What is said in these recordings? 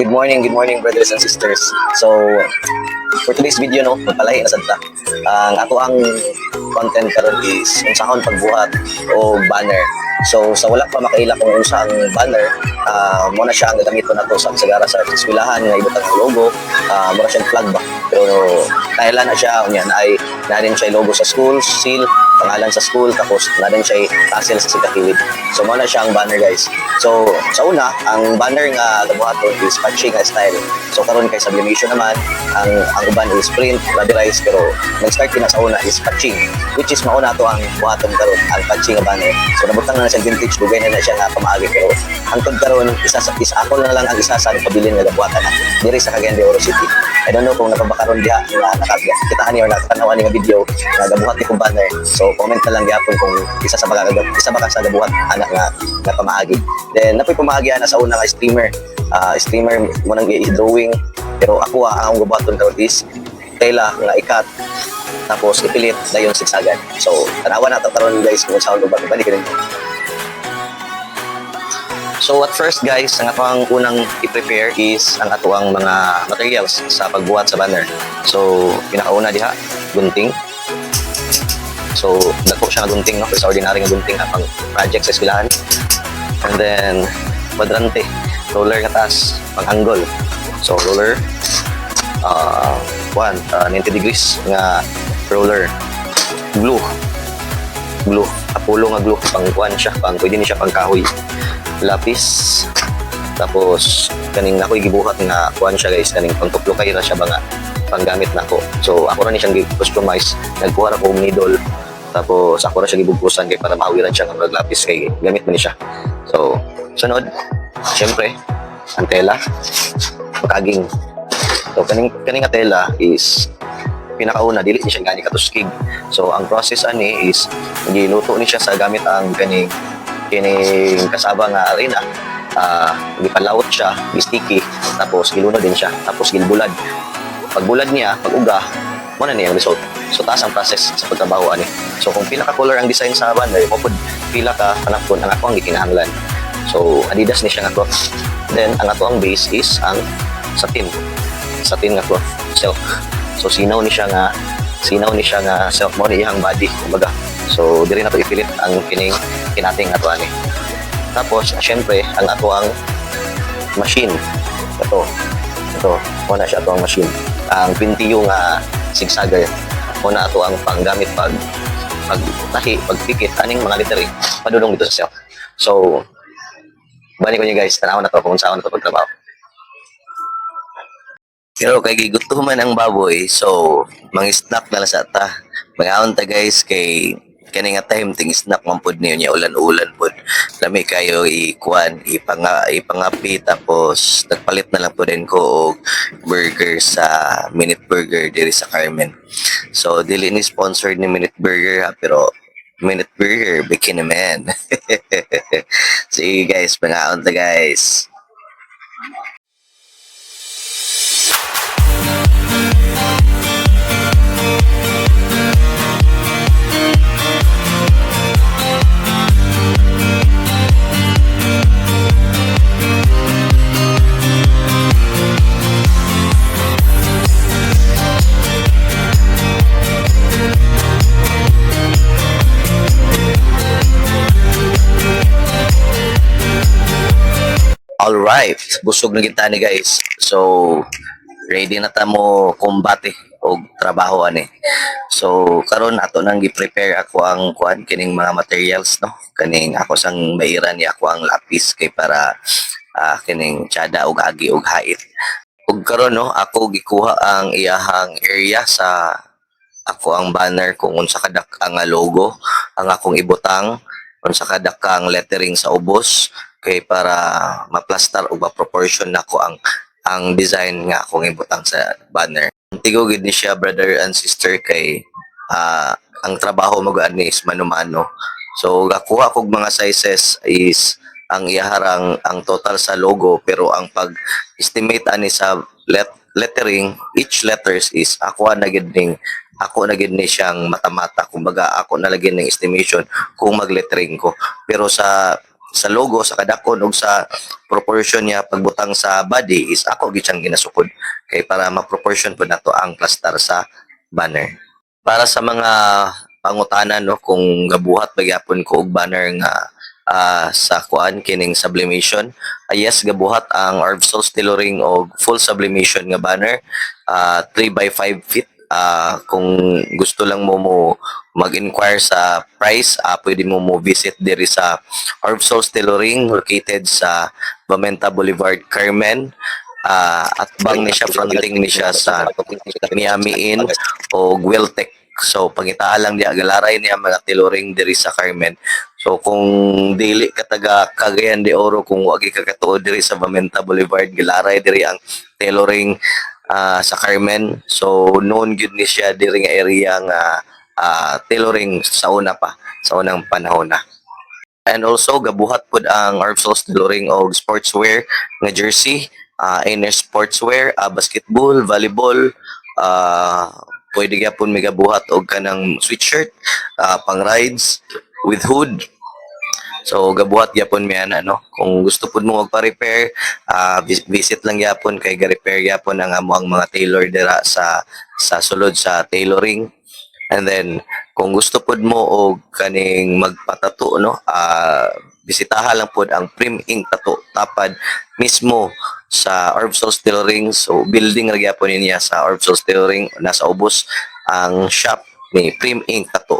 Good morning brothers and sisters. So, for today's video no, magpalahi na sadta. Ang ato ang content karon is unsahon pagbuhat o banner. So, sa wala pa makaila kung unsang banner, mo na siya ang gagamiton nato sa sagara sa eskwelahan nga ibutang ang logo, mo na siyang flag ba. Pero kailan na siya unya na ay narin siya logo sa school, seal, pangalan sa school, tapos narin siya tassel sa sikakilid. So, mo na siya ang banner guys. So, sa una, ang banner nga gabuhaton is patching nga style. So, karon kay sublimation naman, ang uban is print, rubberized, pero nag-start na sa una is patching, which is mauna to ang buhaton karon, ang patching nga banner. So, nabutang na siya vintage, dugay na siya nga pamaagi, pero hangtod karon isa ako na lang ang isa sa pabilin nga gabuhatan na diri sa Cagayan de Oro City. I don't know kung napabakaron diha nga nakakitahan niyo or nakatanawan ni nga video nga gabuhat ni kong banner. So, comment na lang gyapon kung isa ba ka sa gabuhat anak nga pamaagi. Then napoy pamaagi ana sa una nga streamer. Streamer mo nang i-drawing, pero ako ang gabuhaton karon is tela nga ikat tapos ipilit dayon sigsagan. So, tanawa na to karon guys kung saan ba balik rin. So at first guys, ang atong unang i-prepare is ang atuang mga materials sa pagbuhat sa banner. So pinakauna diha, gunting. So dako siya nga gunting no, sa ordinary nga gunting pang project sa eskwelahan. And then kwadrante, roller nga taas, pang angle. So roller 90 degrees nga roller. Glue, apulo nga glue, pang kuan siya, pwede ni siya pang kahoy. Lapis, tapos kaning ako'y gibuhat nga kuan siya guys, kaning pangtuplo kay ra siya ba nga panggamit nako. So ako ra ni siyang gi-customize, nagkuha ra ko needle, tapos ako ra siya gibubusan kay para mahawiran siya nga lapis kay gamit man ni siya. So sunod, syempre ang tela, pagkaging. So kaning nga tela is pinakauna dili ni siya gani katuskig. So ang process ani is giluto ni siya sa gamit ang kining kasaba nga arena. Gipalawot siya, sticky, tapos gilunod din siya, tapos gilbulad. Pag bulad niya, pag uga, mo na niya ang result. So taas ang process sa pagtrabaho ani. So kung pila ka color ang design sa banner, mo pud pila ka panapon ang ako ang gikinahanglan. So Adidas ni siya nga cloth. Then ang ato ang base is ang satin nga cloth, silk. So sinaw ni siya nga silk mo ni iyang body kumbaga. So diri na to ipilit ang kinating ato ani. Tapos syempre ang ato ang machine. Ito muna siya ato ang machine. Ang 20 yung zigzagger muna ato ang panggamit pagtahi, pagpikit aning mga lettering padulong dito sa self. So bani ko niyo guys, tanaw na to kung saan na to pagtrabaho. Pero kay gigutuman ang baboy, so mang-snack na lang sa ta. Mga ta guys kay kani nga time ting snack man pud niyo nya ulan-ulan pud. Lami kayo ipangapi tapos nagpalit na lang po din ko og burger sa Minute Burger diri sa Carmen. So dili ni sponsored ni Minute Burger pero Minute Burger bikini man. Sige guys, mga ta guys. Alright, busog na kita ni guys. So, ready na ta mo kombate o trabaho ani. So, karon ato nang gi-prepare ako ang kuan kining mga materials no. Kaning ako sang mairan ni ako ang lapis kay para kining tsada og agi og hait. Ug karon no, ako gikuha ang iyahang area sa ako ang banner kung unsa kadak ang logo ang akong ibutang, unsa kadak ang lettering sa ubos kay para ma-plaster o ma-proportion nako ang design nga akong ibutang sa banner. Tigo gid ni siya brother and sister kay ang trabaho mo gani is mano-mano. So gakuha kog mga sizes is ang iharang ang total sa logo pero ang pag-estimate ani sa lettering each letters is ako na gid ni siyang mata-mata kumbaga ako na lagi ng estimation kung mag-lettering ko pero sa sa logo, sa kadakon ug sa proportion niya pagbutang sa body is ako gid siyang ginasukod kay para ma-proportion po nato ang plastar sa banner. Para sa mga pangutanan no kung gabuhat ba gyapon ko og banner nga sa kuan kining sublimation, yes gabuhat ang Arbsol Tailoring og full sublimation nga banner 3 by 5 feet. Kung gusto lang mo mag-inquire sa price, pwede mo visit diri sa Arbsol Tailoring located sa Bamenta Boulevard, Carmen. At bang ni siya fronting ni siya sa Miami Inn o Gueltec. So pangitaan lang diya galaray niya mga tailoring diri sa Carmen. So kung dili ka taga Cagayan de Oro, kung wagi ka katuod diri sa Bamenta Boulevard, galaray diri ang tailoring sa Carmen. So known gyud ni siya diri nga area nga tailoring sa una pa, sa unang panahon na. And also gabuhat pud ang Arbsol Tailoring og sportswear nga jersey, inner sportswear, basketball, volleyball, pwede gyapon may gabuhat og kanang sweatshirt, pang rides with hood. So gabuhat gyapon mi ana no. Kung gusto pud mo magpa-repair, visit lang gyapon kay ga-repair gyapon ang amo ang mga tailor dira sa sulod sa tailoring. And then kung gusto pud mo og kaning magpatato no, bisitaha lang pud ang Prim Ink Tattoo tapad mismo sa Arbsol Tailoring. So building ra gyapon niya sa Arbsol Tailoring, nasa ubos ang shop ni Prim Ink Tattoo.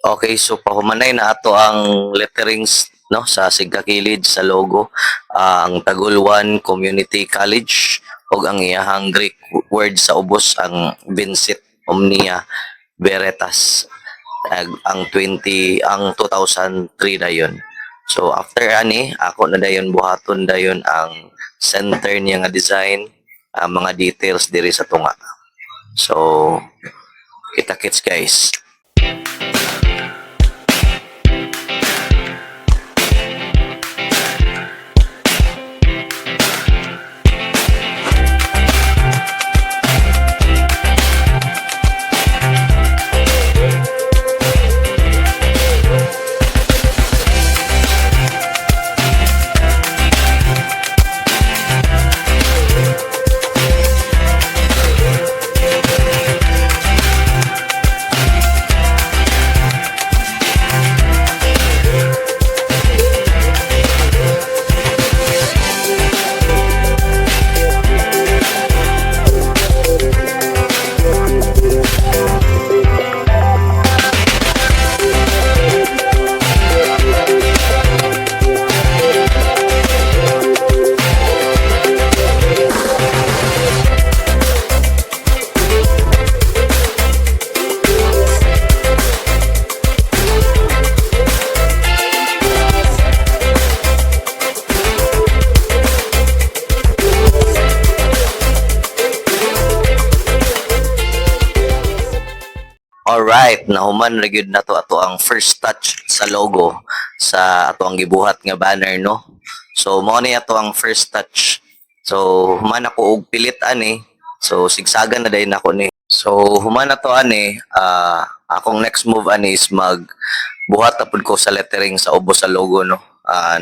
Okay, so pahumanay na ato ang letterings no sa sigkakilid sa logo, ang Tagul 1 Community College ug ang iyahang Greek word sa ubos ang Vincit Omnia Veritas, ang 2003 dayon. So after ani ako na dayon buhaton dayon ang center niya nga design, mga details diri sa tunga. So kita-kits guys. Alright, nahuman ra gyud na to ato ang first touch sa logo sa ato ang gibuhat nga banner, no? So mao ni ato ang first touch. So human ako og pilit ani. So sigsagan na dayon ako ni. So human na to ani, akong next move ani is buhat na pud ko sa lettering sa ubos sa logo, no?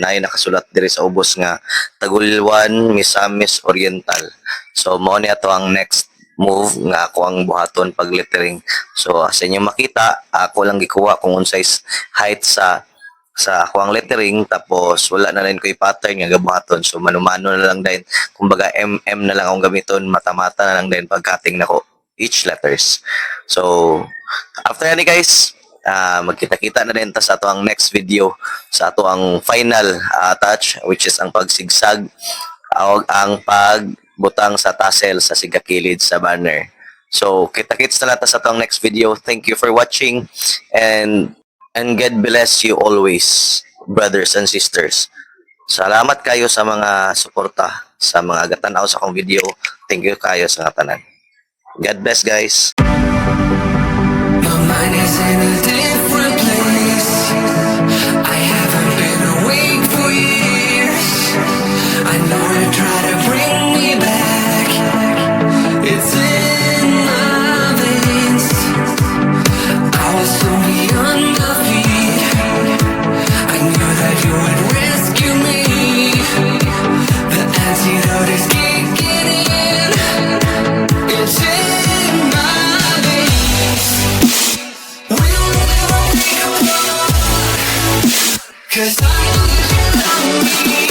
Naay nakasulat diri sa ubos nga Tagulwan Misamis Oriental. So mao ni ato ang next move nga ako ang buhaton pag lettering. So sa inyo makita, ako lang gikuha kung unsay height sa ako ang lettering, tapos wala na rin ko i-pattern nga gabuhaton. So manumano na lang din, kumbaga mm na lang akong gamiton, mata-mata na lang din pag-cutting nako each letters. So after ani guys, magkita-kita na din ta sa ato ang next video, sa ato ang final touch, which is ang pagsigsag o ang pagbutang sa tassel sa sigakilid sa banner. So kita-kits na lang ta sa ato ang next video. Thank you for watching, and God bless you always, brothers and sisters. Salamat kayo sa mga suporta, sa mga gatanaw sa akong video. Thank you kayo sa nga tanan. God bless guys. My mind is in a different place. I haven't been awake for years. I know you try to bring me back. It's in my veins. I was so beyond my feet. I knew that you would rescue me. The antidote is kicking in. It's in my veins. We'll never be alone. 'Cause I know that you love me.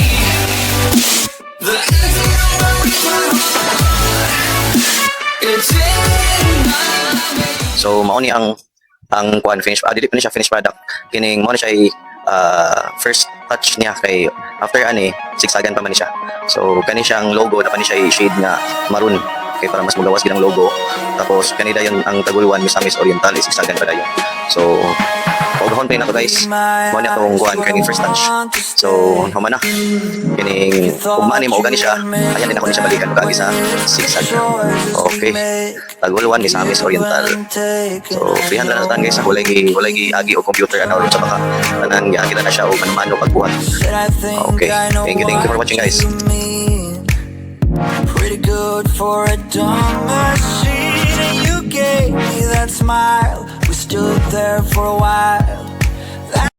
The antidote is my heart. It's in my veins. So mao ni ang kuan finish, dili pa ni siya finished product. Kining mao ni siya first touch niya, kay after ani sigsagan pa man ni siya. So kani siyang logo na pa ni siya i-shade nga maroon, kay para mas magawas gid ang logo. Tapos kani dayon ang Tagulwan Misamis Oriental is sigsagan pa dayon. So pagahon pa na to guys, mao ni atong kuan kani first touch. So human na kining ugma ni mao gani siya, ayan din ako ni siya balikan ug agi sa sigsag. Okay, Tagulwan Misamis Oriental. So freehan lang natin guys, walay gi agi o computer ano sa baka tanan gi agi na siya o manmano pagbuhat. Okay, thank you for watching guys. Pretty good for a dumb machine, and you gave me that smile. We stood there for a while.